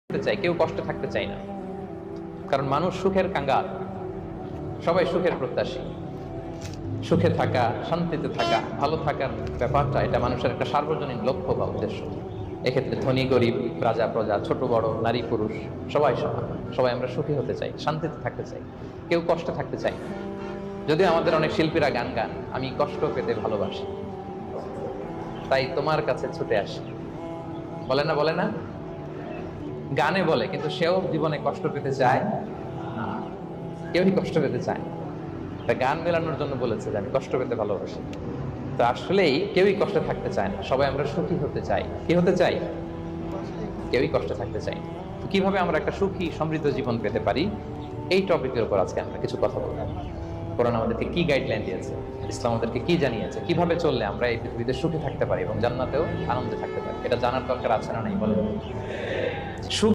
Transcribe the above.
থাকতে চাই, কেউ কষ্টে থাকতে চাই না। কারণ মানুষ সুখের কাঙ্গাল, সবাই সুখের প্রত্যাশী। সুখে থাকা, শান্তিতে থাকা, ভালো থাকার ব্যাপারটা এটা মানুষের একটা সার্বজনীন লক্ষ্য বা উদ্দেশ্য। এক্ষেত্রে ধনী গরিব, রাজা প্রজা, ছোট বড়, নারী পুরুষ সবাই সমান। সবাই আমরা সুখী হতে চাই, শান্তিতে থাকতে চাই, কেউ কষ্টে থাকতে চাই না। যদিও আমাদের অনেক শিল্পীরা গান গান, আমি কষ্ট পেতে ভালোবাসি, তাই তোমার কাছে ছুটে আসি, বলে না? বলে না? গানে বলে, কিন্তু সেও জীবনে কষ্ট পেতে চায় না। কেউই কষ্ট পেতে চায় না। তা গান মেলানোর জন্য বলেছে যে আমি কষ্ট পেতে ভালোবাসি। তো আসলেই কেউই কষ্টে থাকতে চায় না, সবাই আমরা সুখী হতে চাই। কি হতে চাই? কেউই কষ্টে থাকতে চাই না। তো কিভাবে আমরা একটা সুখী সমৃদ্ধ জীবন পেতে পারি, এই টপিকের উপর আজকে আমরা কিছু কথা বলবো। কোরআন আমাদেরকে কি গাইডলাইন দিয়েছে, ইসলাম আমাদেরকে কি জানিয়েছে, কিভাবে চললে আমরা এই পৃথিবীতে সুখী থাকতে পারি এবং জান্নাতেও আনন্দে থাকতে পারি, এটা জানার দরকার আছে না নাই? বলে সুখ